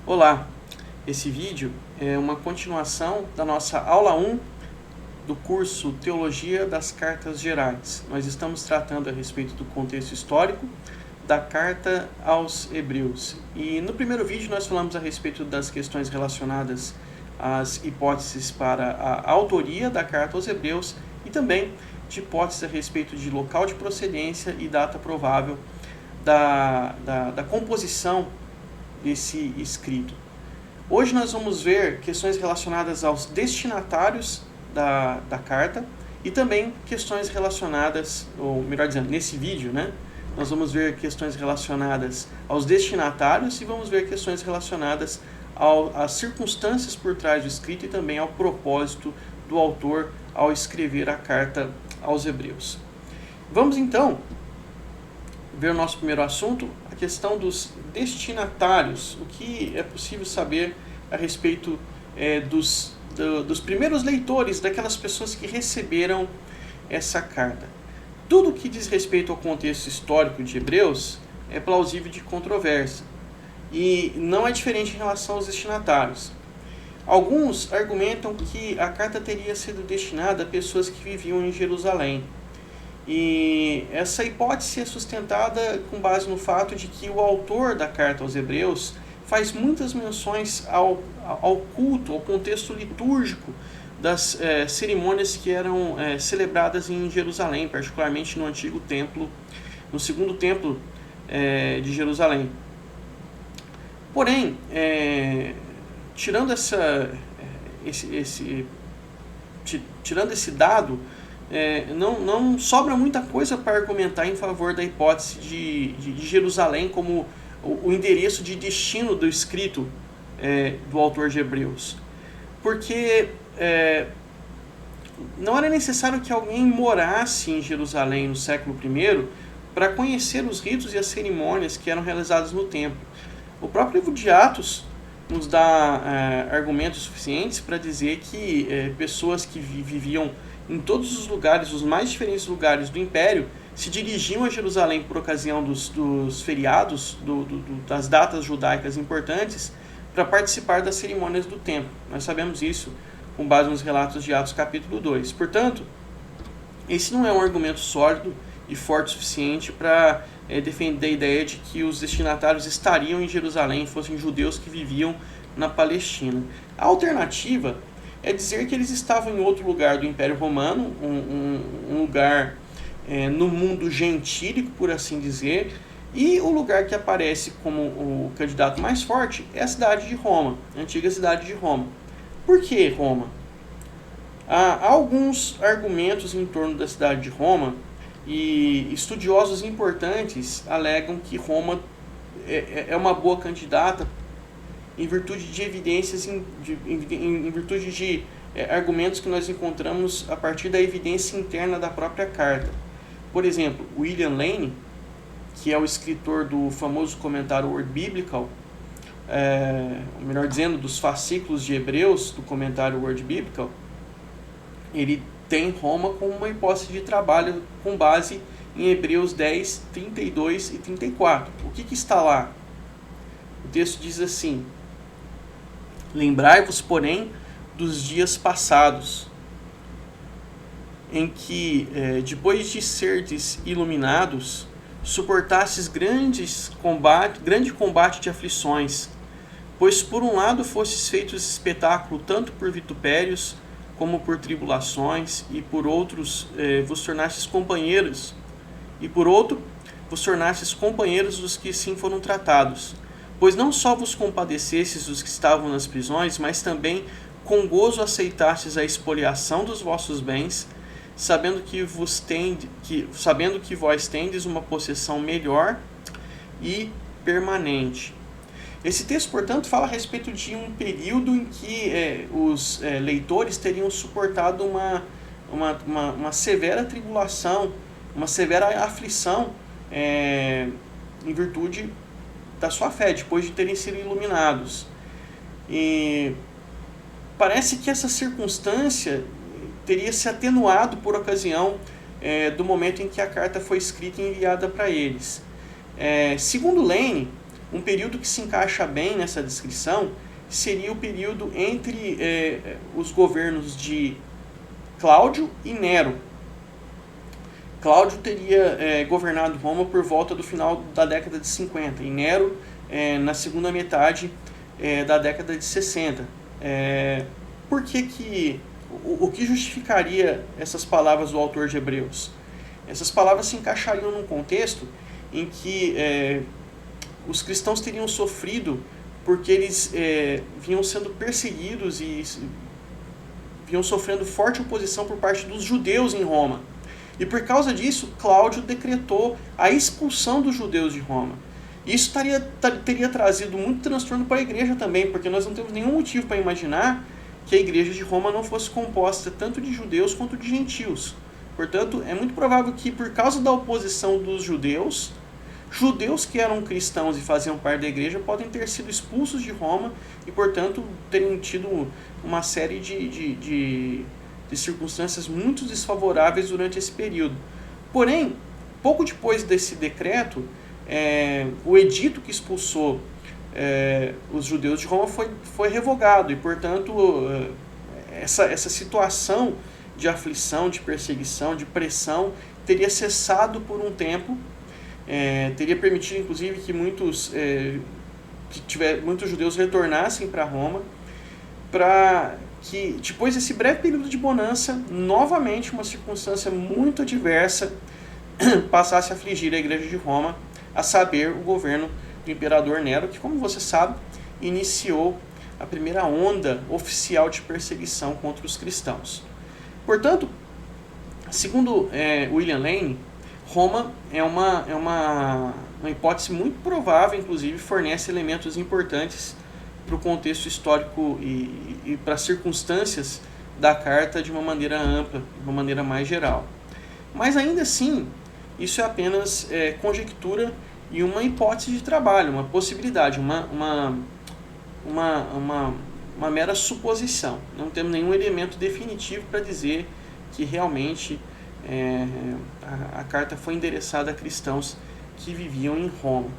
Olá, esse vídeo é uma continuação da nossa aula 1 do curso Teologia das Cartas Gerais. Nós estamos tratando a respeito do contexto histórico da carta aos Hebreus. E no primeiro vídeo nós falamos a respeito das questões relacionadas às hipóteses para a autoria da carta aos Hebreus e também de hipóteses a respeito de local de procedência e data provável da composição desse escrito. Hoje nós vamos ver questões relacionadas aos destinatários da carta e também questões relacionadas, ou melhor dizendo, nesse vídeo, nós vamos ver questões relacionadas aos destinatários e vamos ver questões relacionadas às circunstâncias por trás do escrito e também ao propósito do autor ao escrever a carta aos Hebreus. Vamos então ver o nosso primeiro assunto, a questão dos destinatários, o que é possível saber a respeito dos primeiros leitores, daquelas pessoas que receberam essa carta. Tudo que diz respeito ao contexto histórico de Hebreus é plausível de controvérsia, e não é diferente em relação aos destinatários. Alguns argumentam que a carta teria sido destinada a pessoas que viviam em Jerusalém. E essa hipótese é sustentada com base no fato de que o autor da carta aos Hebreus faz muitas menções ao culto, ao contexto litúrgico das cerimônias que eram celebradas em Jerusalém, particularmente no antigo templo, no segundo templo de Jerusalém. Porém, tirando esse dado, não sobra muita coisa para argumentar em favor da hipótese de Jerusalém como o endereço de destino do escrito do autor de Hebreus. Porque não era necessário que alguém morasse em Jerusalém no século I para conhecer os ritos e as cerimônias que eram realizadas no templo. O próprio livro de Atos nos dá argumentos suficientes para dizer que pessoas que viviam em todos os lugares, os mais diferentes lugares do Império, se dirigiam a Jerusalém por ocasião dos feriados, das datas judaicas importantes, para participar das cerimônias do templo. Nós sabemos isso com base nos relatos de Atos capítulo 2. Portanto, esse não é um argumento sólido e forte o suficiente para defender a ideia de que os destinatários estariam em Jerusalém, fossem judeus que viviam na Palestina. A alternativa é dizer que eles estavam em outro lugar do Império Romano, um lugar no mundo gentílico, por assim dizer, e o lugar que aparece como o candidato mais forte é a cidade de Roma, a antiga cidade de Roma. Por que Roma? Há alguns argumentos em torno da cidade de Roma, e estudiosos importantes alegam que Roma é uma boa candidata em virtude de evidências, em virtude de argumentos que nós encontramos a partir da evidência interna da própria carta. Por exemplo, William Lane, que é o escritor do famoso comentário Word Biblical, melhor dizendo, dos fascículos de Hebreus, do comentário Word Biblical, ele tem Roma como uma hipótese de trabalho com base em Hebreus 10, 32 e 34. O que está lá? O texto diz assim: lembrai-vos, porém, dos dias passados, em que, depois de serdes iluminados, suportastes grande combate de aflições, pois por um lado fostes feitos espetáculo tanto por vitupérios, como por tribulações, e por outros vos tornastes companheiros, e por outro vos tornastes companheiros dos que sim foram tratados. Pois não só vos compadecestes dos que estavam nas prisões, mas também com gozo aceitastes a expoliação dos vossos bens, sabendo que vós tendes uma possessão melhor e permanente. Esse texto, portanto, fala a respeito de um período em que os leitores teriam suportado uma severa tribulação, uma severa aflição em virtude da sua fé, depois de terem sido iluminados. E parece que essa circunstância teria se atenuado por ocasião do momento em que a carta foi escrita e enviada para eles. Segundo Lane, um período que se encaixa bem nessa descrição seria o período entre os governos de Cláudio e Nero. Cláudio teria governado Roma por volta do final da década de 50 e Nero na segunda metade da década de 60. Por que o que justificaria essas palavras do autor de Hebreus? Essas palavras se encaixariam num contexto em que os cristãos teriam sofrido porque eles vinham sendo perseguidos e vinham sofrendo forte oposição por parte dos judeus em Roma. E por causa disso, Cláudio decretou a expulsão dos judeus de Roma. Isso teria trazido muito transtorno para a igreja também, porque nós não temos nenhum motivo para imaginar que a igreja de Roma não fosse composta tanto de judeus quanto de gentios. Portanto, é muito provável que, por causa da oposição dos judeus que eram cristãos e faziam parte da igreja podem ter sido expulsos de Roma e, portanto, teriam tido uma série de circunstâncias muito desfavoráveis durante esse período. Porém, pouco depois desse decreto, o edito que expulsou os judeus de Roma foi revogado e, portanto, essa situação de aflição, de perseguição, de pressão teria cessado por um tempo. Teria permitido, inclusive, que muitos judeus retornassem para Roma, para que, depois desse breve período de bonança, novamente uma circunstância muito adversa passasse a afligir a igreja de Roma, a saber, o governo do imperador Nero, que, como você sabe, iniciou a primeira onda oficial de perseguição contra os cristãos. Portanto, segundo William Lane, Roma é uma hipótese muito provável, inclusive fornece elementos importantes para o contexto histórico e para as circunstâncias da carta de uma maneira ampla, de uma maneira mais geral. Mas ainda assim, isso é apenas conjectura e uma hipótese de trabalho, uma possibilidade, uma mera suposição. Não temos nenhum elemento definitivo para dizer que realmente a carta foi endereçada a cristãos que viviam em Roma.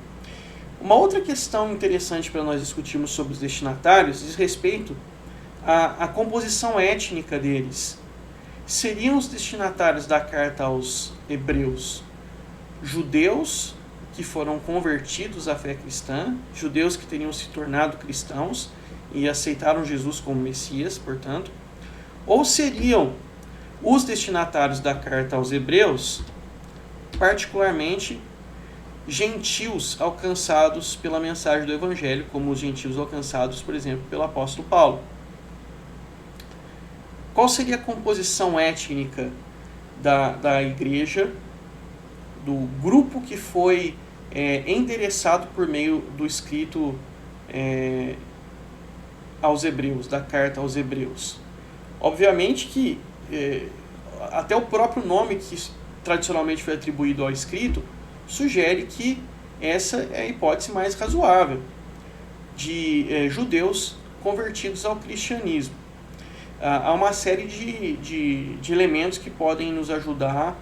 Uma outra questão interessante para nós discutirmos sobre os destinatários diz respeito à composição étnica deles. Seriam os destinatários da carta aos hebreus judeus que foram convertidos à fé cristã, judeus que teriam se tornado cristãos e aceitaram Jesus como Messias, portanto, ou seriam os destinatários da carta aos hebreus, particularmente gentios alcançados pela mensagem do Evangelho, como os gentios alcançados, por exemplo, pelo apóstolo Paulo. Qual seria a composição étnica da igreja, do grupo que foi endereçado por meio do escrito aos hebreus, da carta aos hebreus? Obviamente que até o próprio nome que tradicionalmente foi atribuído ao escrito sugere que essa é a hipótese mais razoável, de judeus convertidos ao cristianismo. Há uma série de elementos que podem nos ajudar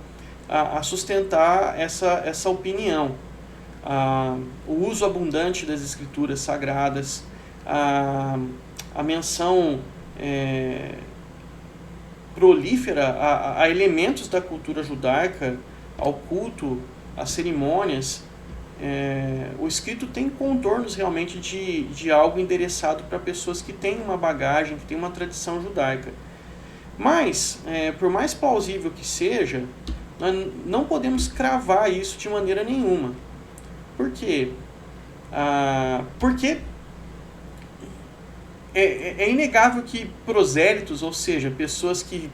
a sustentar essa opinião. O uso abundante das escrituras sagradas, a menção prolífera a elementos da cultura judaica, ao culto, às cerimônias. O escrito tem contornos realmente de algo endereçado para pessoas que têm uma bagagem, que têm uma tradição judaica. Mas, por mais plausível que seja, nós não podemos cravar isso de maneira nenhuma. Por quê? Porque é inegável que prosélitos, ou seja, pessoas que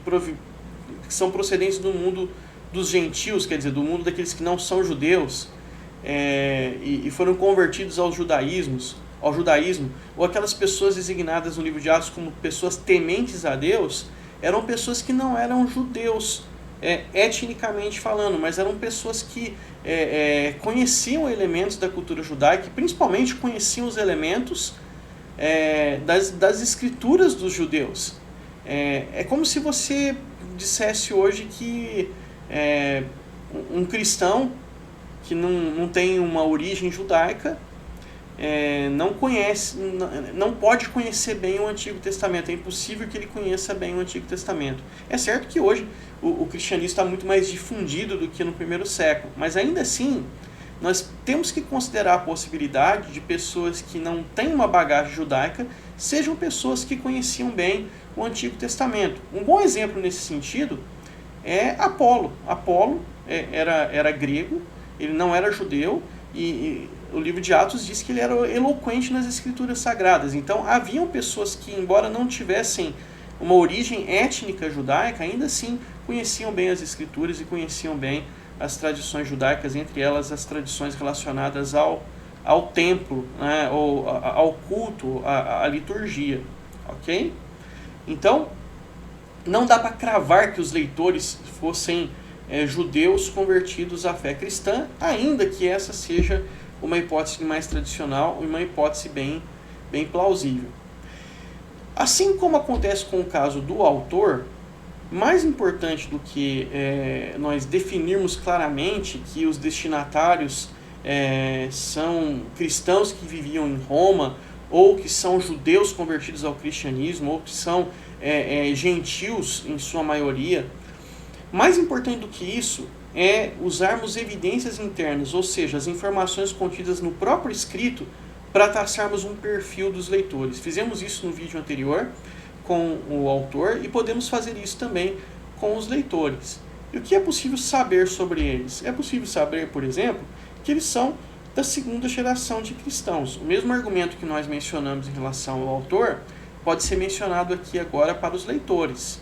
são procedentes do mundo dos gentios, quer dizer, do mundo daqueles que não são judeus, e foram convertidos ao judaísmo, ou aquelas pessoas designadas no livro de Atos como pessoas tementes a Deus, eram pessoas que não eram judeus, etnicamente falando, mas eram pessoas que conheciam elementos da cultura judaica, e principalmente conheciam os elementos das escrituras dos judeus. É como se você dissesse hoje que um cristão que não tem uma origem judaica não conhece, não pode conhecer bem o Antigo Testamento. É impossível que ele conheça bem o Antigo Testamento. É certo que hoje o cristianismo está muito mais difundido do que no primeiro século, mas ainda assim nós temos que considerar a possibilidade de pessoas que não têm uma bagagem judaica sejam pessoas que conheciam bem o Antigo Testamento. Um bom exemplo nesse sentido é Apolo. Apolo era grego, ele não era judeu, e o livro de Atos diz que ele era eloquente nas escrituras sagradas. Então haviam pessoas que, embora não tivessem uma origem étnica judaica, ainda assim conheciam bem as escrituras e conheciam bem as tradições judaicas, entre elas as tradições relacionadas ao templo, né, ou ao culto, à liturgia. Ok? Então, não dá para cravar que os leitores fossem judeus convertidos à fé cristã, ainda que essa seja uma hipótese mais tradicional e uma hipótese bem plausível. Assim como acontece com o caso do autor, mais importante do que nós definirmos claramente que os destinatários são cristãos que viviam em Roma, ou que são judeus convertidos ao cristianismo, ou que são gentios em sua maioria, mais importante do que isso é usarmos evidências internas, ou seja, as informações contidas no próprio escrito, para traçarmos um perfil dos leitores. Fizemos isso no vídeo anterior com o autor e podemos fazer isso também com os leitores. E o que é possível saber sobre eles? É possível saber, por exemplo, que eles são da segunda geração de cristãos. O mesmo argumento que nós mencionamos em relação ao autor pode ser mencionado aqui agora para os leitores.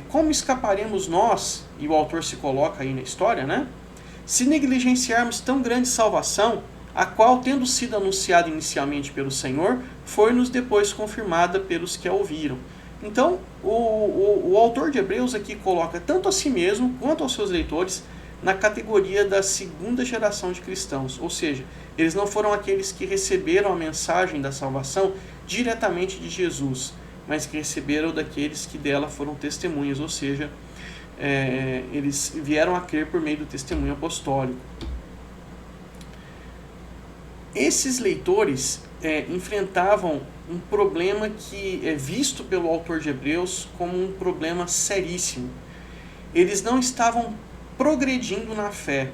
Como escaparemos nós, e o autor se coloca aí na história, né? Se negligenciarmos tão grande salvação, a qual, tendo sido anunciada inicialmente pelo Senhor, foi-nos depois confirmada pelos que a ouviram. Então, o autor de Hebreus aqui coloca tanto a si mesmo quanto aos seus leitores na categoria da segunda geração de cristãos, ou seja, eles não foram aqueles que receberam a mensagem da salvação diretamente de Jesus, mas que receberam daqueles que dela foram testemunhas, ou seja, eles vieram a crer por meio do testemunho apostólico. Esses leitores enfrentavam um problema que é visto pelo autor de Hebreus como um problema seríssimo. Eles não estavam progredindo na fé,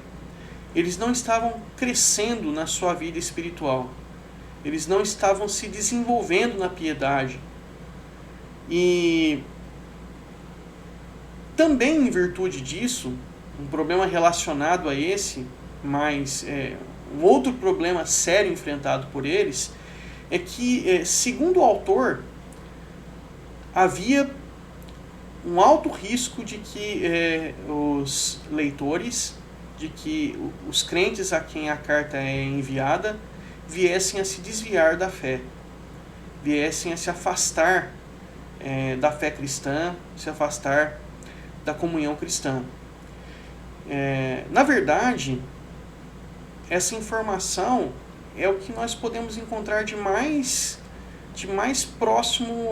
eles não estavam crescendo na sua vida espiritual, eles não estavam se desenvolvendo na piedade. E também em virtude disso, um problema relacionado a esse, mas um outro problema sério enfrentado por eles, é que, segundo o autor, havia um alto risco de que os leitores, de que os crentes a quem a carta é enviada, viessem a se desviar da fé, viessem a se afastar da fé cristã, se afastar da comunhão cristã. Na verdade, essa informação é o que nós podemos encontrar de mais próximo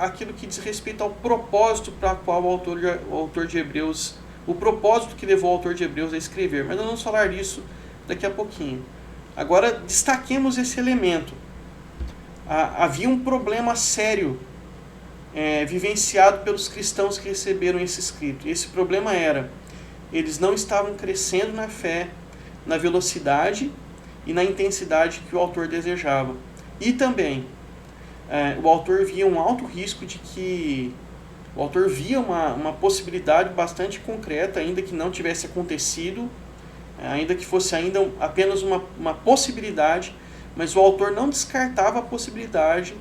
àquilo que diz respeito ao propósito para o qual o autor de Hebreus, o propósito que levou o autor de Hebreus a escrever. Mas nós vamos falar disso daqui a pouquinho. Agora, destaquemos esse elemento. Havia um problema sério vivenciado pelos cristãos que receberam esse escrito. E esse problema era: eles não estavam crescendo na fé, na velocidade e na intensidade que o autor desejava. E também, o autor via um alto risco de que... O autor via uma possibilidade bastante concreta, ainda que não tivesse acontecido, ainda que fosse ainda apenas uma possibilidade, mas o autor não descartava a possibilidade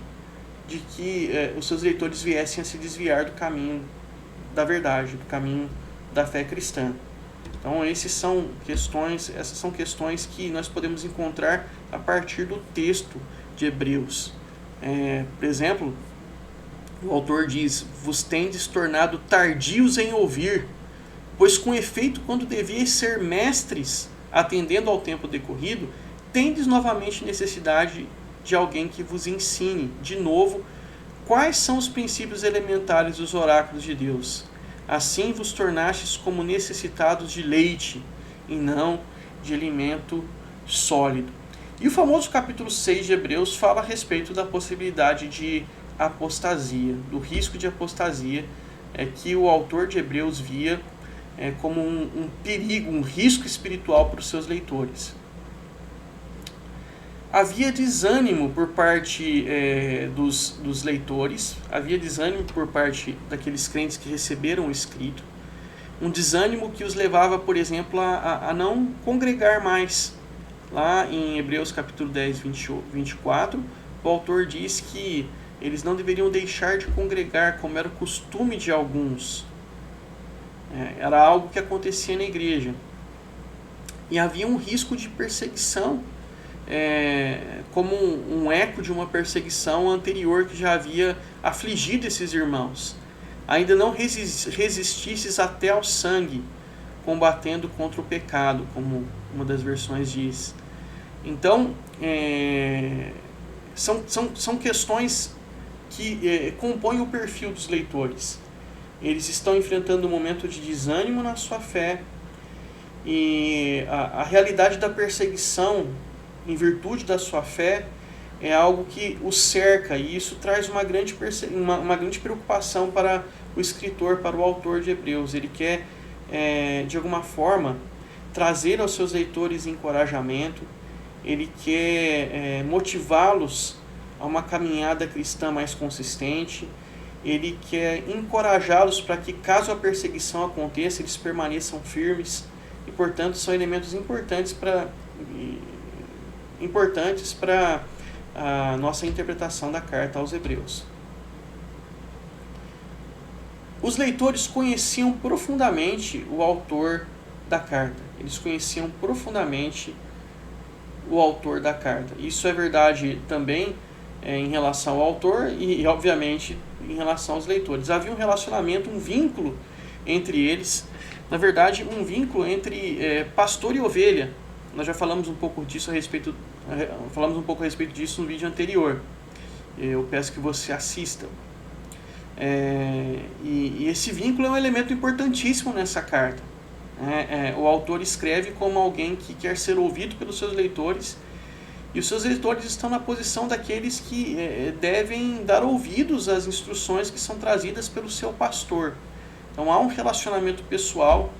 de que os seus leitores viessem a se desviar do caminho da verdade, do caminho da fé cristã. Então essas são questões que nós podemos encontrar a partir do texto de Hebreus. Por exemplo, o autor diz: vos tendes tornado tardios em ouvir, pois com efeito, quando devíeis ser mestres, atendendo ao tempo decorrido, tendes novamente necessidade de alguém que vos ensine, de novo, quais são os princípios elementares dos oráculos de Deus. Assim vos tornastes como necessitados de leite, e não de alimento sólido. E o famoso capítulo 6 de Hebreus fala a respeito da possibilidade de apostasia, do risco de apostasia, que o autor de Hebreus via como um perigo, um risco espiritual para os seus leitores. Havia desânimo por parte dos leitores, havia desânimo por parte daqueles crentes que receberam o escrito, um desânimo que os levava, por exemplo, a não congregar mais. Lá em Hebreus capítulo 10, 24, o autor diz que eles não deveriam deixar de congregar, como era o costume de alguns. Era algo que acontecia na igreja. E havia um risco de perseguição, como um eco de uma perseguição anterior que já havia afligido esses irmãos. Ainda não resististes até ao sangue, combatendo contra o pecado, como uma das versões diz. Então, são questões que compõem o perfil dos leitores. Eles estão enfrentando um momento de desânimo na sua fé, e a realidade da perseguição em virtude da sua fé é algo que os cerca, e isso traz uma grande preocupação para o escritor, para o autor de Hebreus. Ele quer, de alguma forma, trazer aos seus leitores encorajamento, ele quer motivá-los a uma caminhada cristã mais consistente, ele quer encorajá-los para que, caso a perseguição aconteça, eles permaneçam firmes, e, portanto, são elementos importantes para a nossa interpretação da carta aos Hebreus. Os leitores conheciam profundamente o autor da carta. Eles conheciam profundamente o autor da carta. Isso é verdade também em relação ao autor e, obviamente, em relação aos leitores. Havia um relacionamento, um vínculo entre eles. Na verdade, um vínculo entre pastor e ovelha. Nós já falamos um pouco disso a respeito disso no vídeo anterior. Eu peço que você assista. E esse vínculo é um elemento importantíssimo nessa carta. O autor escreve como alguém que quer ser ouvido pelos seus leitores, e os seus leitores estão na posição daqueles que devem dar ouvidos às instruções que são trazidas pelo seu pastor. Então há um relacionamento pessoal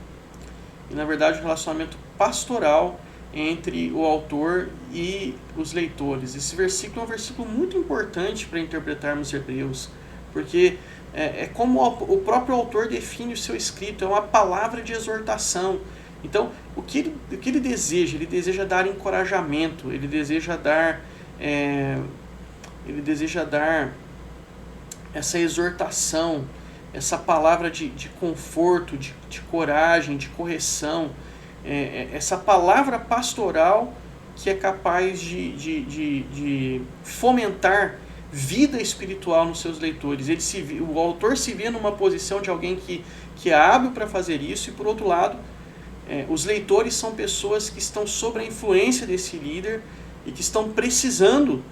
e, na verdade, um relacionamento pastoral entre o autor e os leitores. Esse versículo é um versículo muito importante para interpretarmos Hebreus, porque é como o próprio autor define o seu escrito, é uma palavra de exortação. Então, o que ele deseja? Ele deseja dar encorajamento, ele deseja dar essa exortação, essa palavra de conforto, de coragem, de correção, essa palavra pastoral que é capaz de fomentar vida espiritual nos seus leitores. O autor se vê numa posição de alguém que é hábil para fazer isso, e, por outro lado, os leitores são pessoas que estão sob a influência desse líder e que estão precisando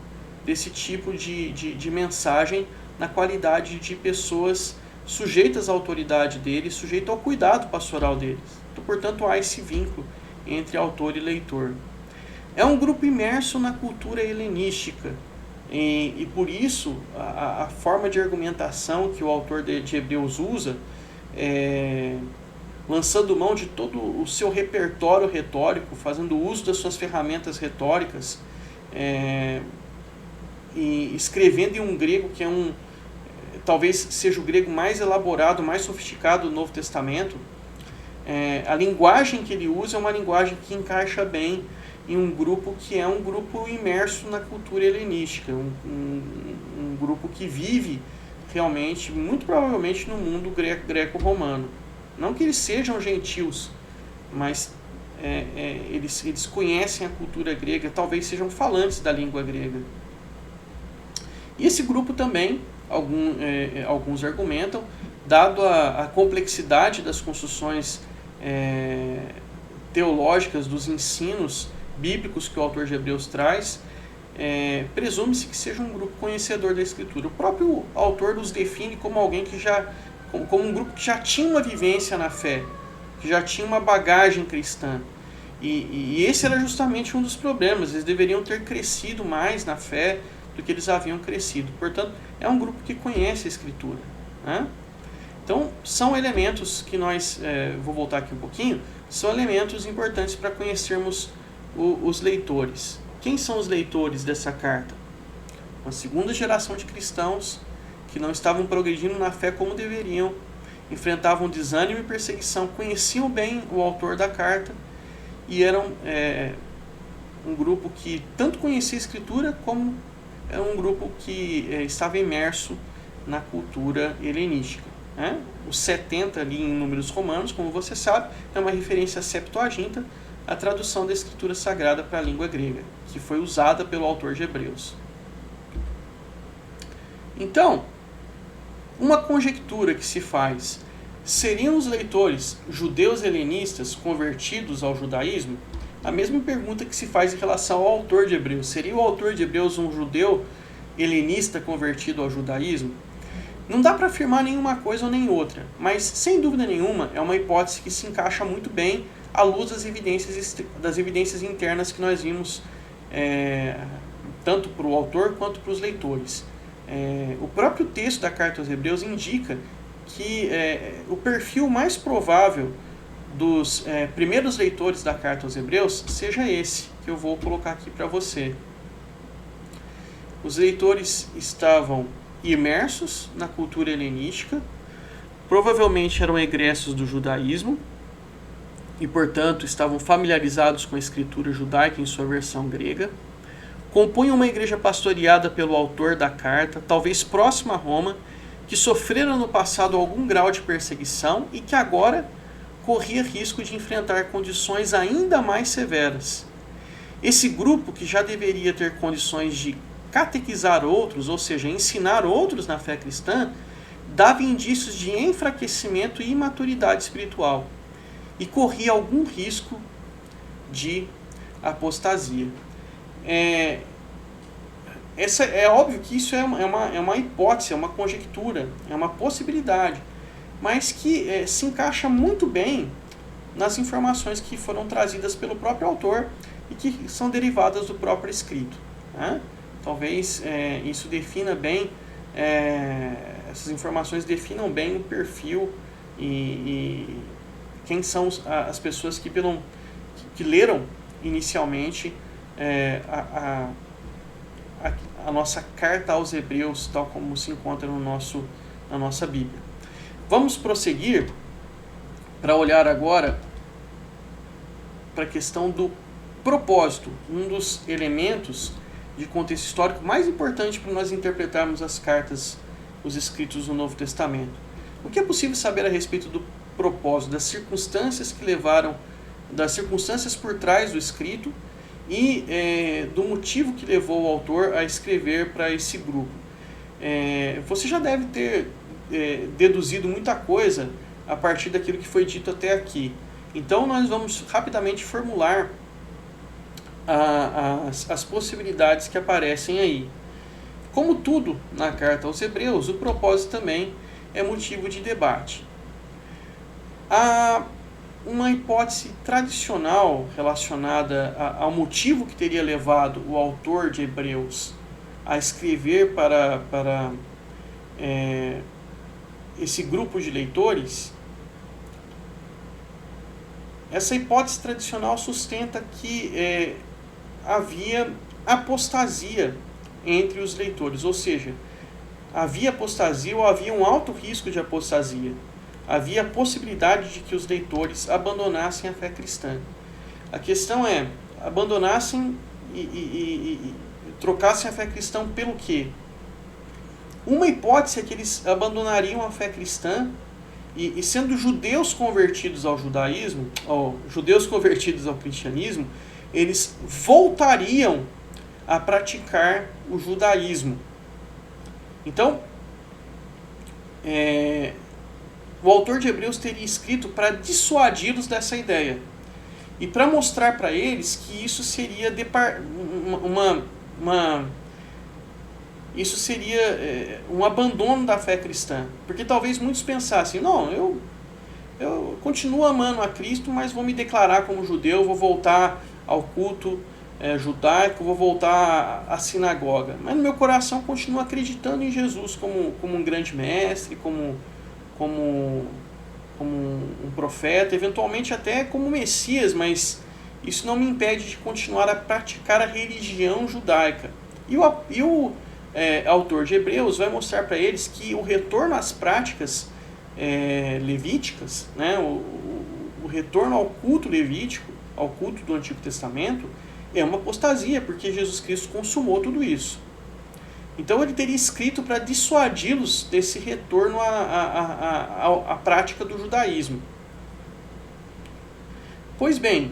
desse tipo de mensagem na qualidade de pessoas sujeitas à autoridade deles, sujeitas ao cuidado pastoral deles. Então, portanto, há esse vínculo entre autor e leitor. É um grupo imerso na cultura helenística, e por isso a forma de argumentação que o autor de Hebreus usa, lançando mão de todo o seu repertório retórico, fazendo uso das suas ferramentas retóricas, e escrevendo em um grego que talvez seja o grego mais elaborado, mais sofisticado do Novo Testamento. A linguagem que ele usa é uma linguagem que encaixa bem em um grupo que é um grupo imerso na cultura helenística, um grupo que vive realmente, muito provavelmente, no mundo greco-romano. Não que eles sejam gentios, mas eles conhecem a cultura grega, talvez sejam falantes da língua grega. E esse grupo também, alguns argumentam, dado a complexidade das construções teológicas, dos ensinos bíblicos que o autor de Hebreus traz, presume-se que seja um grupo conhecedor da Escritura. O próprio autor os define como alguém como um grupo que já tinha uma vivência na fé, que já tinha uma bagagem cristã. E esse era justamente um dos problemas. Eles deveriam ter crescido mais na fé do que eles haviam crescido. Portanto, é um grupo que conhece a Escritura, né? Então, são elementos que nós, vou voltar aqui um pouquinho, são elementos importantes para conhecermos os leitores. Quem são os leitores dessa carta? Uma segunda geração de cristãos que não estavam progredindo na fé como deveriam, enfrentavam desânimo e perseguição, conheciam bem o autor da carta e eram um grupo que tanto conhecia a Escritura como era um grupo que estava imerso na cultura helenística, né? Os 70 ali em números romanos, como você sabe, é uma referência à Septuaginta, a tradução da Escritura Sagrada para a língua grega, que foi usada pelo autor de Hebreus. Então, uma conjectura que se faz: seriam os leitores judeus helenistas convertidos ao judaísmo? A mesma pergunta que se faz em relação ao autor de Hebreus: seria o autor de Hebreus um judeu helenista convertido ao judaísmo? Não dá para afirmar nenhuma coisa ou nem outra, mas sem dúvida nenhuma é uma hipótese que se encaixa muito bem à luz das evidências internas que nós vimos, tanto para o autor quanto para os leitores. O próprio texto da carta aos Hebreus indica que o perfil mais provável dos primeiros leitores da carta aos Hebreus seja esse, que eu vou colocar aqui para você. Os leitores estavam imersos na cultura helenística, provavelmente eram egressos do judaísmo e, portanto, estavam familiarizados com a escritura judaica em sua versão grega, compunham uma igreja pastoreada pelo autor da carta, talvez próxima a Roma, que sofreram no passado algum grau de perseguição e que agora corria risco de enfrentar condições ainda mais severas. Esse grupo, que já deveria ter condições de catequizar outros, ou seja, ensinar outros na fé cristã, dava indícios de enfraquecimento e imaturidade espiritual e corria algum risco de apostasia. É óbvio que isso é uma hipótese, é uma conjectura, é uma possibilidade, mas que se encaixa muito bem nas informações que foram trazidas pelo próprio autor e que são derivadas do próprio escrito, né? Talvez isso defina bem, essas informações definam bem o perfil e quem são as pessoas que leram inicialmente a nossa carta aos Hebreus, tal como se encontra na nossa Bíblia. Vamos prosseguir para olhar agora para a questão do propósito, um dos elementos de contexto histórico mais importante para nós interpretarmos as cartas, os escritos do Novo Testamento. O que é possível saber a respeito do propósito, das circunstâncias por trás do escrito e do motivo que levou o autor a escrever para esse grupo? Você já deve ter deduzido muita coisa a partir daquilo que foi dito até aqui. Então nós vamos rapidamente formular as possibilidades que aparecem aí. Como tudo na carta aos Hebreus, o propósito também é motivo de debate. Há uma hipótese tradicional relacionada ao motivo que teria levado o autor de Hebreus a escrever para esse grupo de leitores. Essa hipótese tradicional sustenta que havia apostasia entre os leitores, ou seja, havia apostasia ou havia um alto risco de apostasia. Havia a possibilidade de que os leitores abandonassem a fé cristã. A questão é, abandonassem e trocassem a fé cristã pelo quê? Uma hipótese é que eles abandonariam a fé cristã e sendo judeus convertidos ao judaísmo, ou judeus convertidos ao cristianismo, eles voltariam a praticar o judaísmo. Então, o autor de Hebreus teria escrito para dissuadi-los dessa ideia e para mostrar para eles que isso seria um abandono da fé cristã, porque talvez muitos pensassem: não, continuo amando a Cristo, mas vou me declarar como judeu, vou voltar ao culto judaico, vou voltar à sinagoga. Mas no meu coração continuo acreditando em Jesus como um grande mestre, como um profeta, eventualmente até como Messias, mas isso não me impede de continuar a praticar a religião judaica. E o autor de Hebreus vai mostrar para eles que o retorno às práticas levíticas, né, o retorno ao culto levítico, ao culto do Antigo Testamento, é uma apostasia, porque Jesus Cristo consumou tudo isso. Então ele teria escrito para dissuadi-los desse retorno à prática do judaísmo. Pois bem,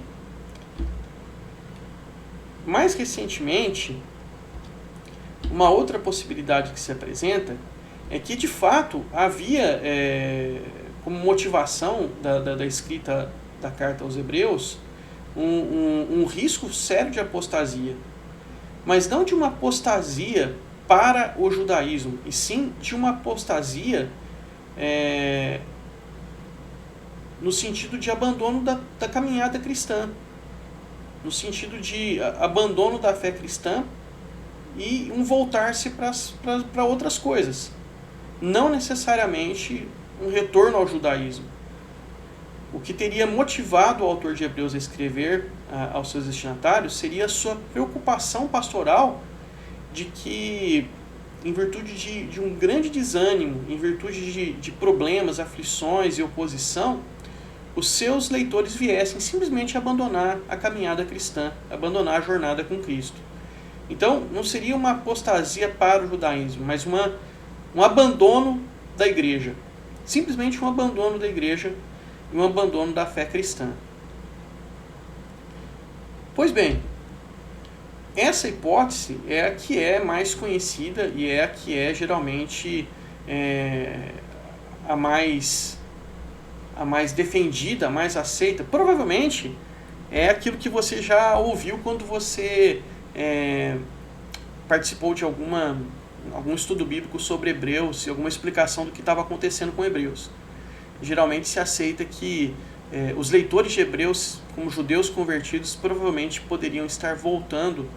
mais recentemente, uma outra possibilidade que se apresenta é que, de fato, havia como motivação da escrita da carta aos Hebreus um risco sério de apostasia, mas não de uma apostasia para o judaísmo, e sim de uma apostasia no sentido de abandono da caminhada cristã, no sentido de abandono da fé cristã e um voltar-se para outras coisas, não necessariamente um retorno ao judaísmo. O que teria motivado o autor de Hebreus a escrever aos seus destinatários seria a sua preocupação pastoral de que, em virtude de um grande desânimo, em virtude de problemas, aflições e oposição, os seus leitores viessem simplesmente abandonar a caminhada cristã, abandonar a jornada com Cristo. Então, não seria uma apostasia para o judaísmo, mas um abandono da igreja. Simplesmente um abandono da igreja e um abandono da fé cristã. Pois bem, essa hipótese é a que é mais conhecida e é a que é geralmente a mais defendida, a mais aceita. Provavelmente é aquilo que você já ouviu quando você participou de algum estudo bíblico sobre Hebreus, alguma explicação do que estava acontecendo com Hebreus. Geralmente se aceita que os leitores de Hebreus, como judeus convertidos, provavelmente poderiam estar voltando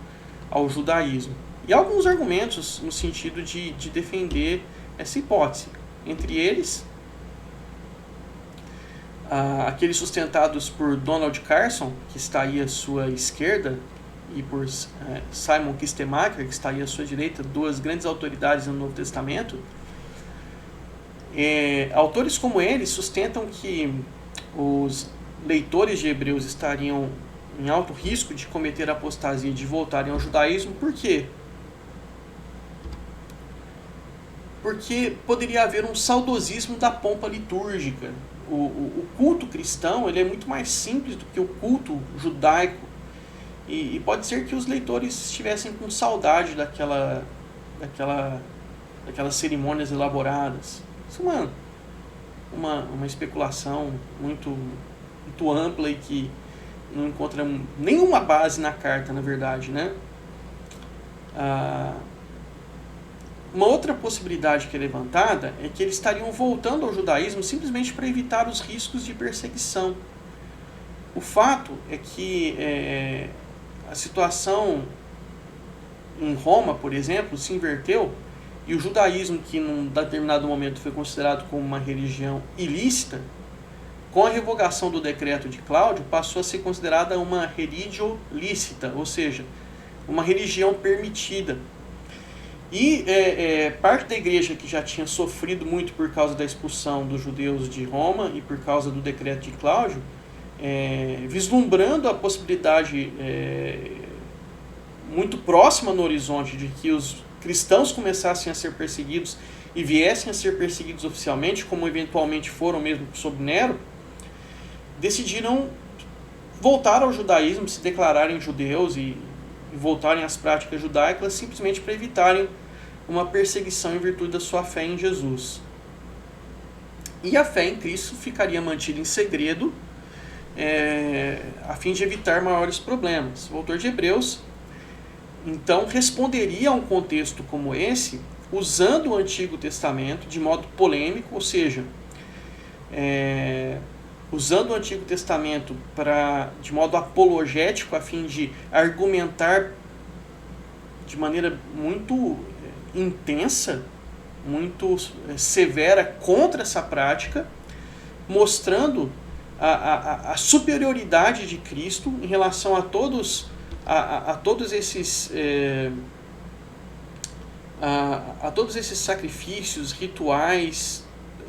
ao judaísmo. E há alguns argumentos no sentido de defender essa hipótese. Entre eles, aqueles sustentados por Donald Carson, que está aí à sua esquerda, e por Simon Kistemaker, que está aí à sua direita, duas grandes autoridades no Novo Testamento. Autores como eles sustentam que os leitores de Hebreus estariam em alto risco de cometer apostasia e de voltarem ao judaísmo. Por quê? Porque poderia haver um saudosismo da pompa litúrgica. O culto cristão ele é muito mais simples do que o culto judaico. E pode ser que os leitores estivessem com saudade daquelas cerimônias elaboradas. Isso é uma especulação muito ampla e que não encontra nenhuma base na carta, na verdade, né? Uma outra possibilidade que é levantada é que eles estariam voltando ao judaísmo simplesmente para evitar os riscos de perseguição. O fato é que a situação em Roma, por exemplo, se inverteu e o judaísmo, que num determinado momento foi considerado como uma religião ilícita, com a revogação do decreto de Cláudio, passou a ser considerada uma religio lícita, ou seja, uma religião permitida. E parte da igreja que já tinha sofrido muito por causa da expulsão dos judeus de Roma e por causa do decreto de Cláudio, vislumbrando a possibilidade muito próxima no horizonte de que os cristãos começassem a ser perseguidos e viessem a ser perseguidos oficialmente, como eventualmente foram mesmo sob Nero, decidiram voltar ao judaísmo, se declararem judeus e voltarem às práticas judaicas, simplesmente para evitarem uma perseguição em virtude da sua fé em Jesus. E a fé em Cristo ficaria mantida em segredo, a fim de evitar maiores problemas. O autor de Hebreus, então, responderia a um contexto como esse, usando o Antigo Testamento de modo polêmico, ou seja, usando o Antigo Testamento de modo apologético, a fim de argumentar de maneira muito intensa, muito severa contra essa prática, mostrando a superioridade de Cristo em relação a todos esses a todos esses sacrifícios, rituais,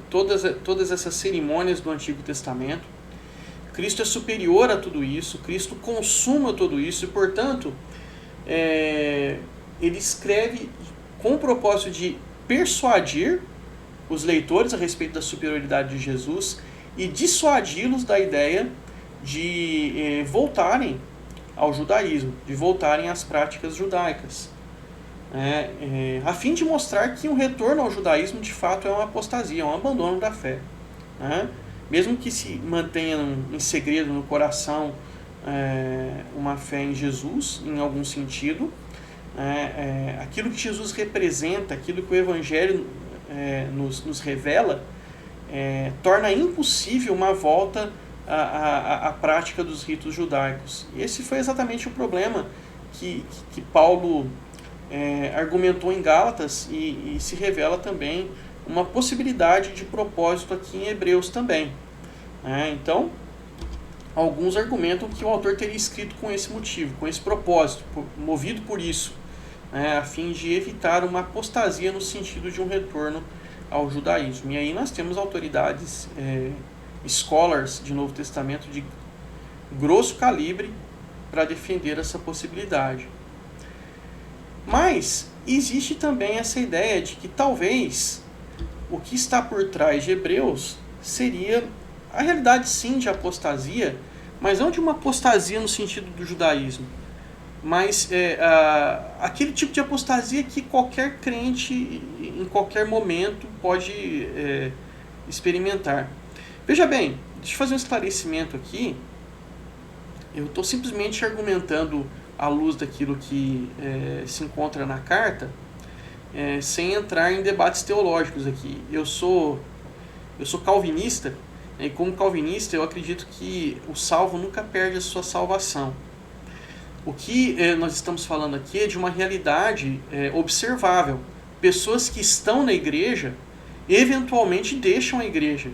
todas essas cerimônias do Antigo Testamento. Cristo é superior a tudo isso, Cristo consuma tudo isso e, portanto, ele escreve com o propósito de persuadir os leitores a respeito da superioridade de Jesus e dissuadi-los da ideia de voltarem ao judaísmo, de voltarem às práticas judaicas, a fim de mostrar que um retorno ao judaísmo de fato é uma apostasia, é um abandono da fé, mesmo que se mantenha em segredo no coração uma fé em Jesus, em algum sentido, aquilo que Jesus representa, aquilo que o Evangelho nos revela, torna impossível uma volta à prática dos ritos judaicos. E esse foi exatamente o problema que Paulo argumentou em Gálatas e se revela também uma possibilidade de propósito aqui em Hebreus também. Então, alguns argumentam que o autor teria escrito com esse motivo, com esse propósito, movido por isso, a fim de evitar uma apostasia no sentido de um retorno ao judaísmo. E aí nós temos autoridades, scholars de Novo Testamento de grosso calibre para defender essa possibilidade. Mas existe também essa ideia de que talvez o que está por trás de Hebreus seria a realidade, sim, de apostasia, mas não de uma apostasia no sentido do judaísmo, mas aquele tipo de apostasia que qualquer crente em qualquer momento pode experimentar. Veja bem, deixa eu fazer um esclarecimento aqui. Eu estou simplesmente argumentando à luz daquilo que se encontra na carta, sem entrar em debates teológicos aqui. Eu sou calvinista, e como calvinista eu acredito que o salvo nunca perde a sua salvação. O que nós estamos falando aqui é de uma realidade observável. Pessoas que estão na igreja eventualmente deixam a igreja.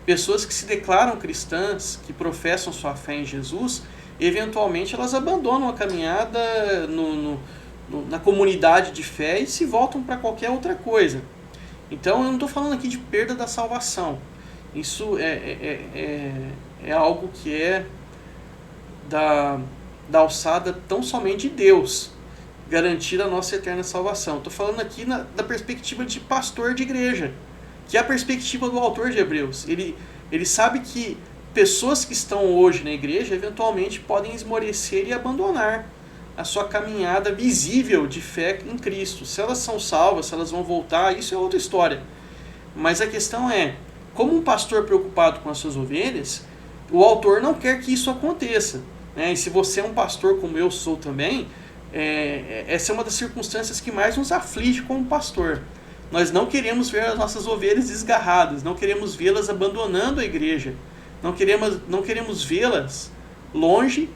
Pessoas que se declaram cristãs, que professam sua fé em Jesus, eventualmente elas abandonam a caminhada na comunidade de fé e se voltam para qualquer outra coisa. Então eu não estou falando aqui de perda da salvação. Isso é algo que é da alçada tão somente de Deus, garantir a nossa eterna salvação. Estou falando aqui da perspectiva de pastor de igreja, que é a perspectiva do autor de Hebreus. Ele sabe que pessoas que estão hoje na igreja eventualmente podem esmorecer e abandonar a sua caminhada visível de fé em Cristo. Se elas são salvas, se elas vão voltar, isso é outra história. Mas a questão é, como um pastor preocupado com as suas ovelhas, o autor não quer que isso aconteça. E se você é um pastor como eu sou também, essa é uma das circunstâncias que mais nos aflige como pastor. Nós não queremos ver as nossas ovelhas desgarradas, não queremos vê-las abandonando a igreja, não queremos vê-las longe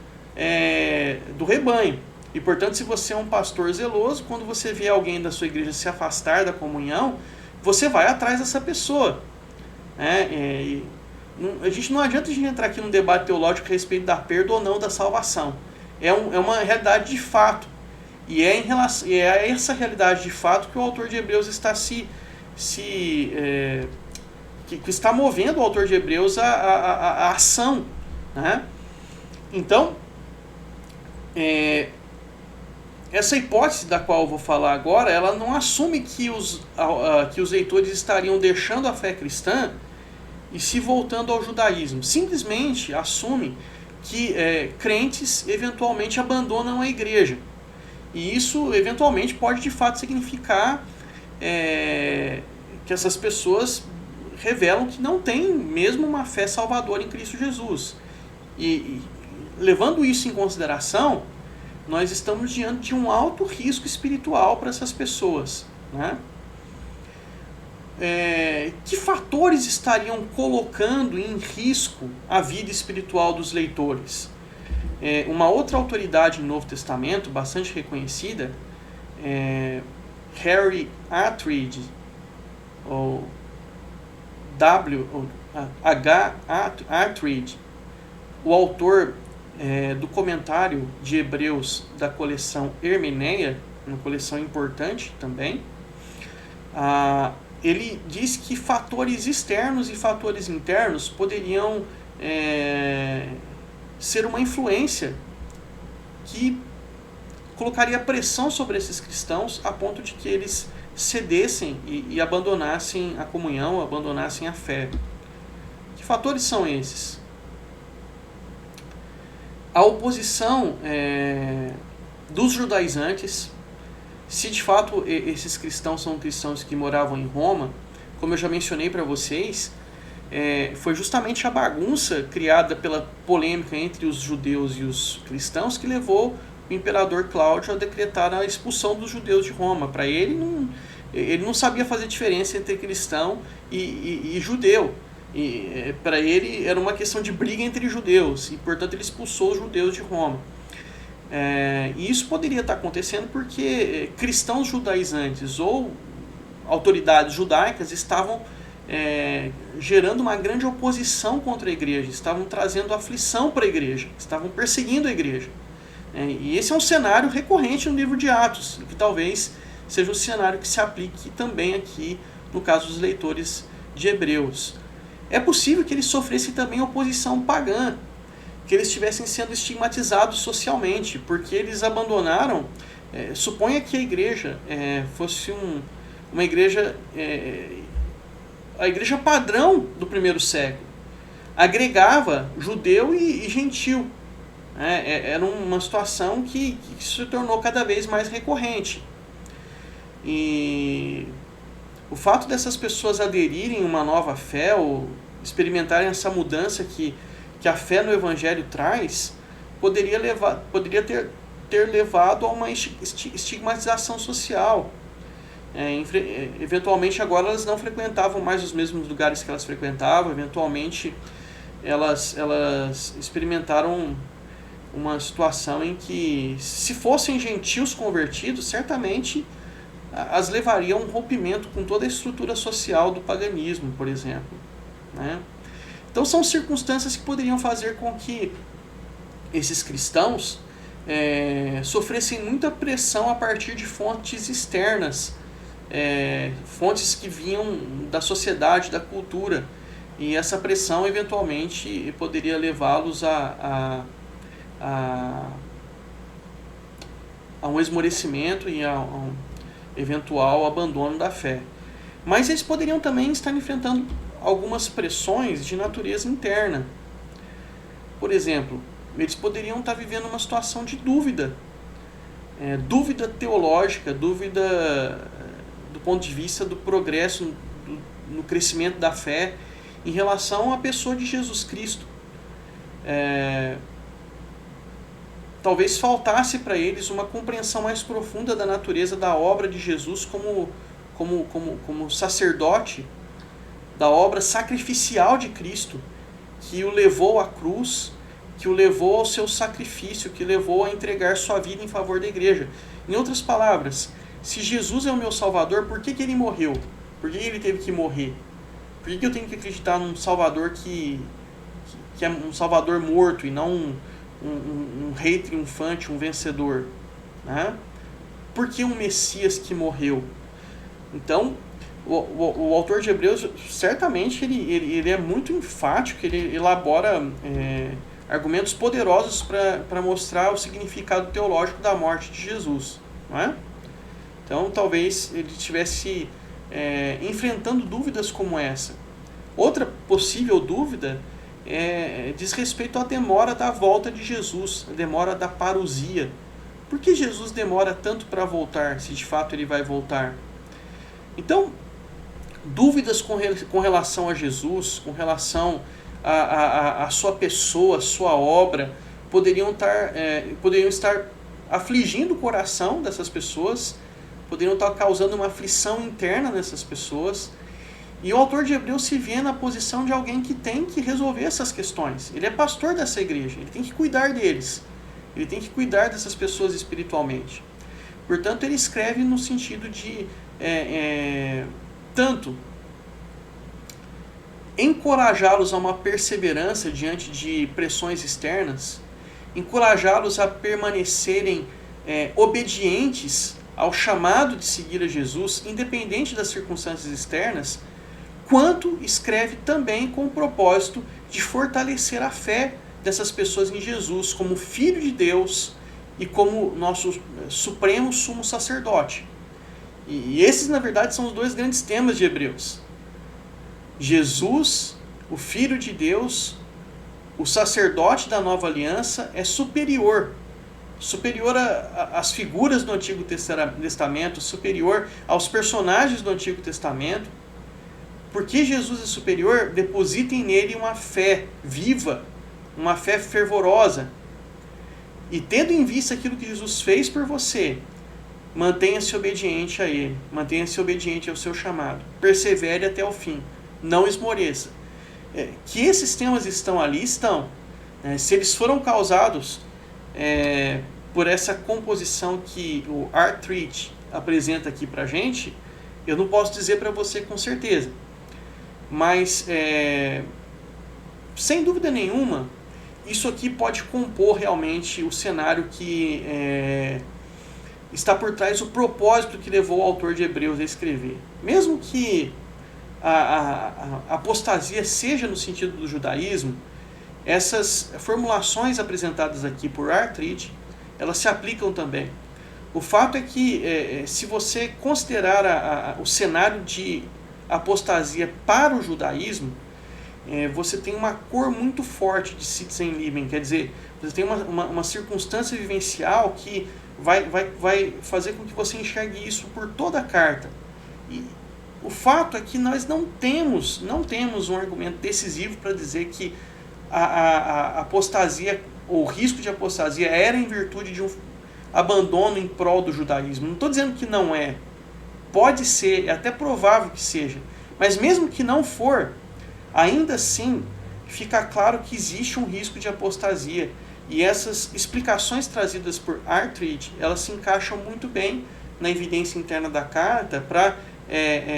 do rebanho. E, portanto, se você é um pastor zeloso, quando você vê alguém da sua igreja se afastar da comunhão, você vai atrás dessa pessoa. A gente não adianta a gente entrar aqui num debate teológico a respeito da perda ou não da salvação. É uma realidade de fato. E é essa realidade de fato que o autor de Hebreus está que está movendo o autor de Hebreus a ação. Então, essa hipótese da qual eu vou falar agora, ela não assume que os leitores estariam deixando a fé cristã e se voltando ao judaísmo. Simplesmente assume que crentes eventualmente abandonam a igreja. E isso eventualmente pode de fato significar que essas pessoas revelam que não têm mesmo uma fé salvadora em Cristo Jesus. E levando isso em consideração, nós estamos diante de um alto risco espiritual para essas pessoas. que fatores estariam colocando em risco a vida espiritual dos leitores? Uma outra autoridade no Novo Testamento, bastante reconhecida, Harry Attridge, ou H. Attridge, o autor do comentário de Hebreus da coleção Hermeneia, uma coleção importante também, ele diz que fatores externos e fatores internos poderiam ser uma influência que colocaria pressão sobre esses cristãos a ponto de que eles cedessem e abandonassem a comunhão, abandonassem a fé. Que fatores são esses? A oposição dos judaizantes. Se de fato esses cristãos são cristãos que moravam em Roma, como eu já mencionei para vocês, foi justamente a bagunça criada pela polêmica entre os judeus e os cristãos que levou o imperador Cláudio a decretar a expulsão dos judeus de Roma. Para ele não sabia fazer diferença entre cristão e judeu. Para ele era uma questão de briga entre judeus e, portanto, ele expulsou os judeus de Roma. E isso poderia estar acontecendo porque cristãos judaizantes ou autoridades judaicas estavam gerando uma grande oposição contra a igreja, estavam trazendo aflição para a igreja, estavam perseguindo a igreja. E esse é um cenário recorrente no livro de Atos, que talvez seja um cenário que se aplique também aqui no caso dos leitores de Hebreus. É possível que eles sofressem também oposição pagã, que eles estivessem sendo estigmatizados socialmente, porque eles abandonaram, suponha que a igreja fosse uma igreja, a igreja padrão do primeiro século, agregava judeu e gentil. Era uma situação que se tornou cada vez mais recorrente. E o fato dessas pessoas aderirem a uma nova fé, ou experimentarem essa mudança que a fé no Evangelho traz, poderia ter levado a uma estigmatização social. Eventualmente agora elas não frequentavam mais os mesmos lugares que elas frequentavam, eventualmente elas experimentaram uma situação em que, se fossem gentios convertidos, certamente as levaria a um rompimento com toda a estrutura social do paganismo, por exemplo. Então são circunstâncias que poderiam fazer com que esses cristãos sofressem muita pressão a partir de fontes externas, fontes que vinham da sociedade, da cultura, e essa pressão eventualmente poderia levá-los a um esmorecimento e a um eventual abandono da fé. Mas eles poderiam também estar enfrentando algumas pressões de natureza interna. Por exemplo, eles poderiam estar vivendo uma situação de dúvida, dúvida teológica, dúvida do ponto de vista do progresso, no crescimento da fé em relação à pessoa de Jesus Cristo. Talvez faltasse para eles uma compreensão mais profunda da natureza da obra de Jesus como sacerdote, da obra sacrificial de Cristo, que o levou à cruz, que o levou ao seu sacrifício, que levou a entregar sua vida em favor da igreja. Em outras palavras, se Jesus é o meu Salvador, por que ele morreu? Por que ele teve que morrer? Por que eu tenho que acreditar num Salvador que é um Salvador morto e não um rei triunfante, um vencedor? Por que um Messias que morreu? Então, o autor de Hebreus, certamente, ele é muito enfático, ele elabora argumentos poderosos para mostrar o significado teológico da morte de Jesus. Então, talvez ele estivesse enfrentando dúvidas como essa. Outra possível dúvida diz respeito à demora da volta de Jesus, a demora da parousia. Por que Jesus demora tanto para voltar, se de fato ele vai voltar? Então, dúvidas com relação a Jesus, com relação a sua pessoa, a sua obra, poderiam estar afligindo o coração dessas pessoas, poderiam estar causando uma aflição interna nessas pessoas, E o autor de Hebreus se vê na posição de alguém que tem que resolver essas questões. Ele é pastor dessa igreja, ele tem que cuidar deles. Ele tem que cuidar dessas pessoas espiritualmente. Portanto, ele escreve no sentido de tanto encorajá-los a uma perseverança diante de pressões externas, encorajá-los a permanecerem obedientes ao chamado de seguir a Jesus, independente das circunstâncias externas, quanto escreve também com o propósito de fortalecer a fé dessas pessoas em Jesus como Filho de Deus e como nosso supremo sumo sacerdote. E esses, na verdade, são os dois grandes temas de Hebreus. Jesus, o Filho de Deus, o sacerdote da nova aliança, é superior às figuras do Antigo Testamento, superior aos personagens do Antigo Testamento. Porque Jesus é superior, depositem nele uma fé viva, uma fé fervorosa. E tendo em vista aquilo que Jesus fez por você, mantenha-se obediente a Ele, mantenha-se obediente ao seu chamado, persevere até o fim, não esmoreça. Que esses temas estão ali, estão. Se eles foram causados por essa composição que o R. Treat apresenta aqui pra gente, eu não posso dizer para você com certeza. Mas, sem dúvida nenhuma, isso aqui pode compor realmente o cenário que está por trás do propósito que levou o autor de Hebreus a escrever. Mesmo que a apostasia seja no sentido do judaísmo, essas formulações apresentadas aqui por Artrid, elas se aplicam também. O fato é que, se você considerar o cenário de apostasia para o judaísmo, você tem uma cor muito forte de Citizen Living, quer dizer, você tem uma circunstância vivencial que vai fazer com que você enxergue isso por toda a carta. E o fato é que nós não temos um argumento decisivo para dizer que a apostasia, ou o risco de apostasia, era em virtude de um abandono em prol do judaísmo. Não estou dizendo que não é. Pode ser, é até provável que seja. Mas mesmo que não for, ainda assim fica claro que existe um risco de apostasia. E essas explicações trazidas por Artrid, elas se encaixam muito bem na evidência interna da carta para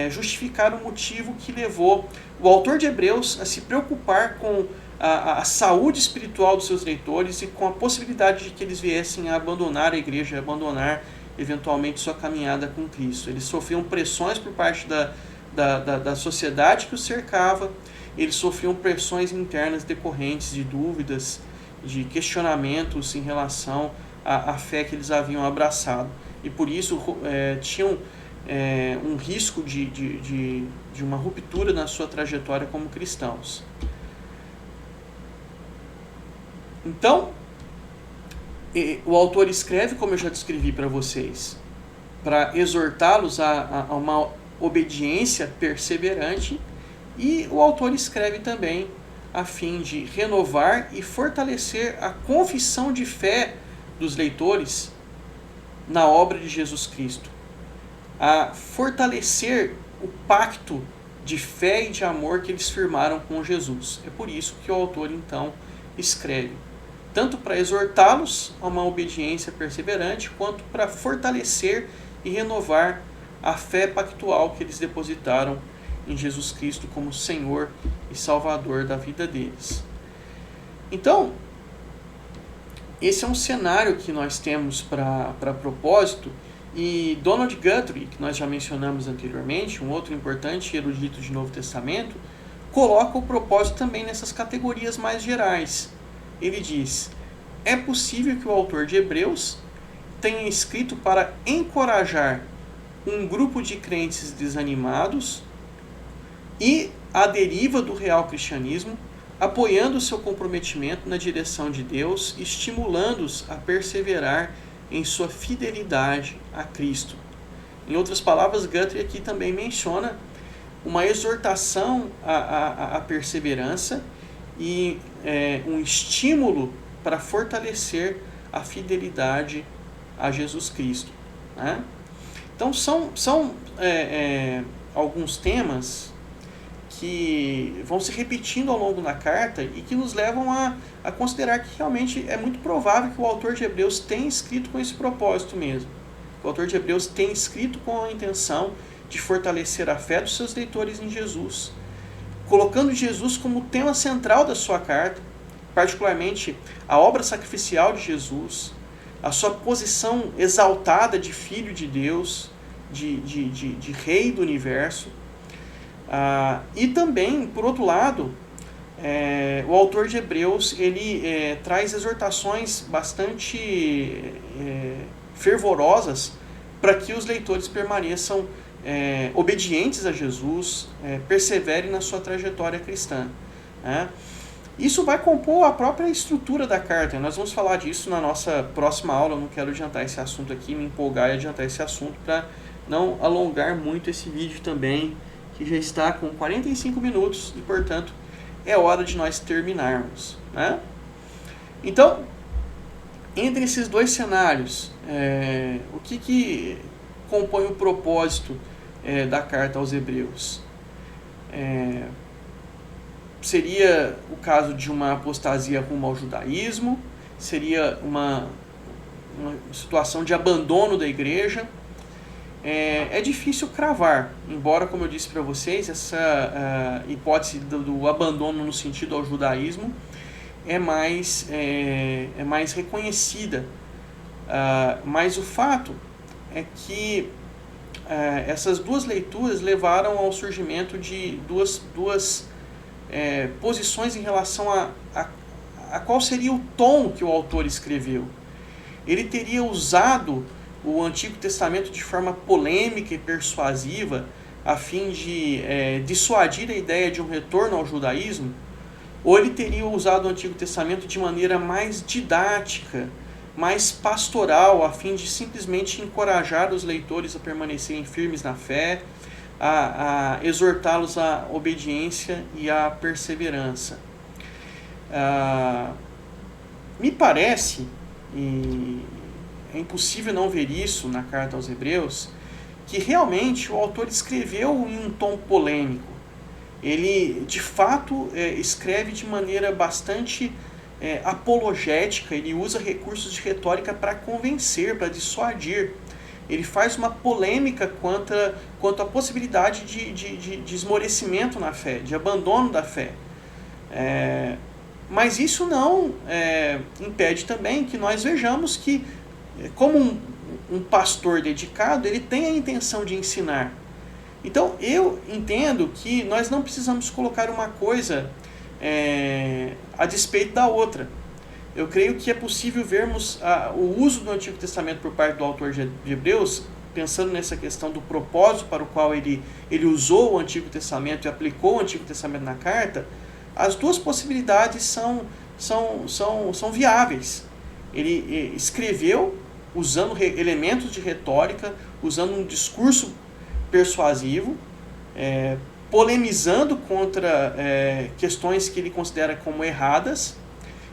justificar o motivo que levou o autor de Hebreus a se preocupar com a saúde espiritual dos seus leitores e com a possibilidade de que eles viessem a abandonar a igreja, a abandonar eventualmente sua caminhada com Cristo. Eles sofriam pressões por parte da sociedade que os cercava, eles sofriam pressões internas decorrentes de dúvidas, de questionamentos em relação à fé que eles haviam abraçado. E por isso tinham um risco de uma ruptura na sua trajetória como cristãos. Então, o autor escreve, como eu já descrevi para vocês, para exortá-los a uma obediência perseverante, e o autor escreve também a fim de renovar e fortalecer a confissão de fé dos leitores na obra de Jesus Cristo, a fortalecer o pacto de fé e de amor que eles firmaram com Jesus. É por isso que o autor, então, escreve, tanto para exortá-los a uma obediência perseverante, quanto para fortalecer e renovar a fé pactual que eles depositaram em Jesus Cristo como Senhor e Salvador da vida deles. Então, esse é um cenário que nós temos para propósito, e Donald Guthrie, que nós já mencionamos anteriormente, um outro importante erudito de Novo Testamento, coloca o propósito também nessas categorias mais gerais. Ele diz: é possível que o autor de Hebreus tenha escrito para encorajar um grupo de crentes desanimados e à deriva do real cristianismo, apoiando o seu comprometimento na direção de Deus, estimulando-os a perseverar em sua fidelidade a Cristo. Em outras palavras, Guthrie aqui também menciona uma exortação à perseverança e um estímulo para fortalecer a fidelidade a Jesus Cristo, né? Então são alguns temas que vão se repetindo ao longo da carta e que nos levam a considerar que realmente é muito provável que o autor de Hebreus tenha escrito com esse propósito mesmo. O autor de Hebreus tem escrito com a intenção de fortalecer a fé dos seus leitores em Jesus, colocando Jesus como tema central da sua carta, particularmente a obra sacrificial de Jesus, a sua posição exaltada de Filho de Deus, de Rei do Universo. E também, por outro lado, o autor de Hebreus ele traz exortações bastante fervorosas para que os leitores permaneçam obedientes a Jesus, perseverem na sua trajetória cristã. Isso vai compor a própria estrutura da carta. Nós vamos falar disso na nossa próxima aula. Eu não quero adiantar esse assunto aqui, me empolgar e adiantar esse assunto para não alongar muito esse vídeo também, que já está com 45 minutos e, portanto, é hora de nós terminarmos. Então, entre esses dois cenários, o que compõe o propósito da carta aos Hebreus? Seria o caso de uma apostasia rumo ao judaísmo? Seria uma situação de abandono da igreja? É difícil cravar, embora, como eu disse para vocês, essa hipótese do abandono no sentido ao judaísmo é mais reconhecida. Mas o fato é que essas duas leituras levaram ao surgimento de duas posições em relação a qual seria o tom que o autor escreveu. Ele teria usado o Antigo Testamento de forma polêmica e persuasiva a fim de dissuadir a ideia de um retorno ao judaísmo, ou ele teria usado o Antigo Testamento de maneira mais didática, mais pastoral, a fim de simplesmente encorajar os leitores a permanecerem firmes na fé, a exortá-los à obediência e à perseverança. Me parece, e é impossível não ver isso na carta aos Hebreus, que realmente o autor escreveu em um tom polêmico. Ele, de fato, escreve de maneira bastante apologética, ele usa recursos de retórica para convencer, para dissuadir. Ele faz uma polêmica quanto à possibilidade de esmorecimento na fé, de abandono da fé. Mas isso não impede também que nós vejamos que, como um pastor dedicado, ele tem a intenção de ensinar. Então, eu entendo que nós não precisamos colocar uma coisa a despeito da outra. Eu creio que é possível vermos o uso do Antigo Testamento por parte do autor de Hebreus, pensando nessa questão do propósito para o qual ele usou o Antigo Testamento e aplicou o Antigo Testamento na carta. As duas possibilidades são viáveis. Ele escreveu usando elementos de retórica, usando um discurso persuasivo, polemizando contra questões que ele considera como erradas.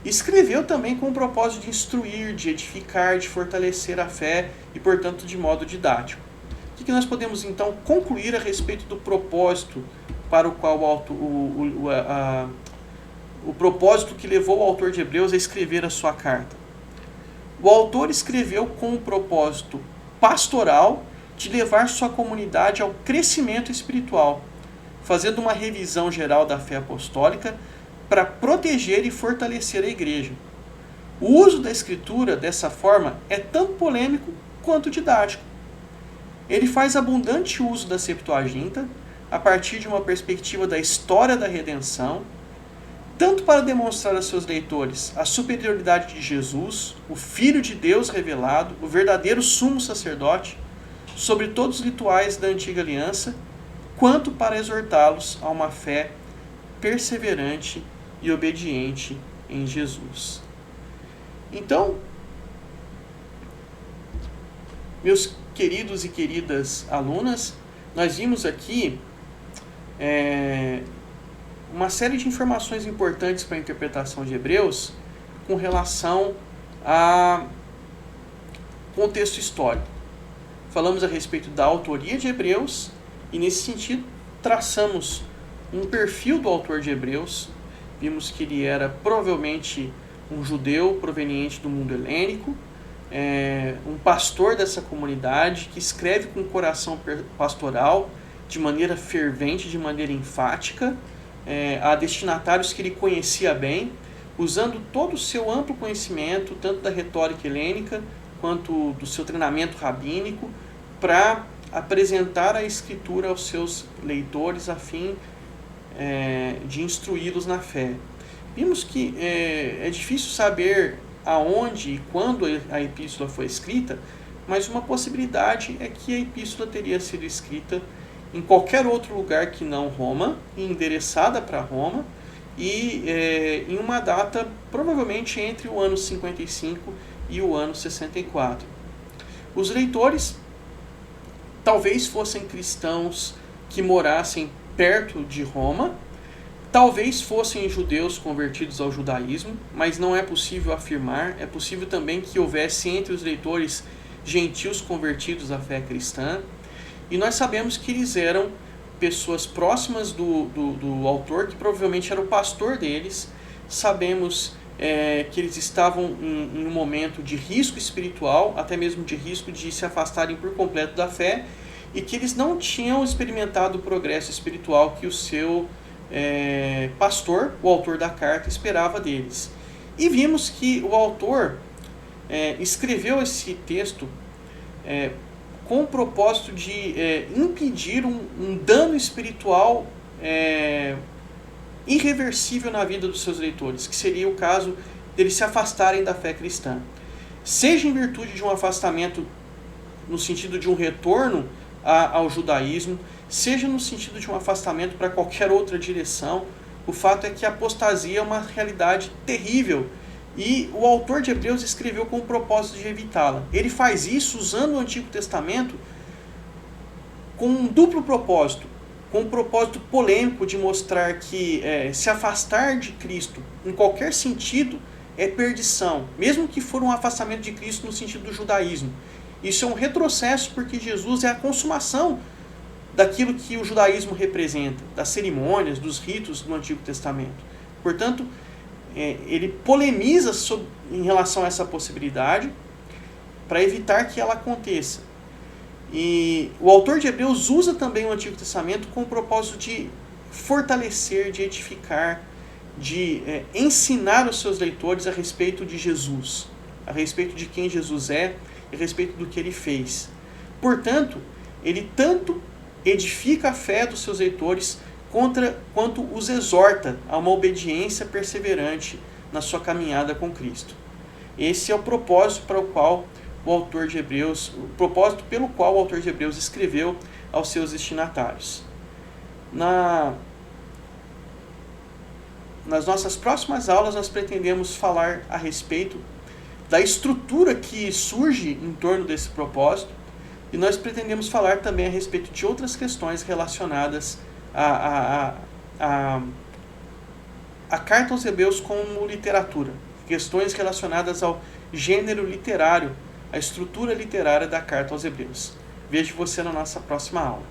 Escreveu também com o propósito de instruir, de edificar, de fortalecer a fé e, portanto, de modo didático. O que nós podemos, então, concluir a respeito do propósito para o qual o propósito que levou o autor de Hebreus a escrever a sua carta? O autor escreveu com o propósito pastoral de levar sua comunidade ao crescimento espiritual, fazendo uma revisão geral da fé apostólica para proteger e fortalecer a igreja. O uso da escritura dessa forma é tanto polêmico quanto didático. Ele faz abundante uso da Septuaginta a partir de uma perspectiva da história da redenção, tanto para demonstrar a seus leitores a superioridade de Jesus, o Filho de Deus revelado, o verdadeiro sumo sacerdote, sobre todos os rituais da antiga aliança, quanto para exortá-los a uma fé perseverante e obediente em Jesus. Então, meus queridos e queridas alunas, nós vimos aqui uma série de informações importantes para a interpretação de Hebreus com relação a contexto histórico. Falamos a respeito da autoria de Hebreus e, nesse sentido, traçamos um perfil do autor de Hebreus. Vimos que ele era provavelmente um judeu proveniente do mundo helênico, um pastor dessa comunidade que escreve com coração pastoral, de maneira fervente, de maneira enfática, a destinatários que ele conhecia bem, usando todo o seu amplo conhecimento, tanto da retórica helênica quanto do seu treinamento rabínico, para apresentar a Escritura aos seus leitores a fim de instruí-los na fé. Vimos que é difícil saber aonde e quando a epístola foi escrita, mas uma possibilidade é que a epístola teria sido escrita em qualquer outro lugar que não Roma, endereçada para Roma, e em uma data provavelmente entre o ano 55 e o ano 64. Os leitores talvez fossem cristãos que morassem perto de Roma, talvez fossem judeus convertidos ao judaísmo, mas não é possível afirmar. É possível também que houvesse entre os leitores gentios convertidos à fé cristã. E nós sabemos que eles eram pessoas próximas do autor, que provavelmente era o pastor deles. Sabemos que eles estavam em um momento de risco espiritual, até mesmo de risco de se afastarem por completo da fé, e que eles não tinham experimentado o progresso espiritual que o seu pastor, o autor da carta, esperava deles. E vimos que o autor escreveu esse texto com o propósito de impedir um dano espiritual irreversível na vida dos seus leitores, que seria o caso deles se afastarem da fé cristã. Seja em virtude de um afastamento no sentido de um retorno ao judaísmo, seja no sentido de um afastamento para qualquer outra direção, o fato é que a apostasia é uma realidade terrível e o autor de Hebreus escreveu com o propósito de evitá-la. Ele faz isso usando o Antigo Testamento com um duplo propósito, com um propósito polêmico de mostrar que se afastar de Cristo em qualquer sentido é perdição, mesmo que for um afastamento de Cristo no sentido do judaísmo. Isso é um retrocesso porque Jesus é a consumação daquilo que o judaísmo representa, das cerimônias, dos ritos do Antigo Testamento. Portanto, ele polemiza em relação a essa possibilidade para evitar que ela aconteça. E o autor de Hebreus usa também o Antigo Testamento com o propósito de fortalecer, de edificar, de ensinar os seus leitores a respeito de Jesus, a respeito de quem Jesus é, a respeito do que ele fez. Portanto, ele tanto edifica a fé dos seus leitores quanto os exorta a uma obediência perseverante na sua caminhada com Cristo. Esse é o propósito para o qual o autor de Hebreus, o propósito pelo qual o autor de Hebreus escreveu aos seus destinatários. Nas nossas próximas aulas nós pretendemos falar a respeito da estrutura que surge em torno desse propósito, e nós pretendemos falar também a respeito de outras questões relacionadas à Carta aos Hebreus como literatura, questões relacionadas ao gênero literário, à estrutura literária da Carta aos Hebreus. Vejo você na nossa próxima aula.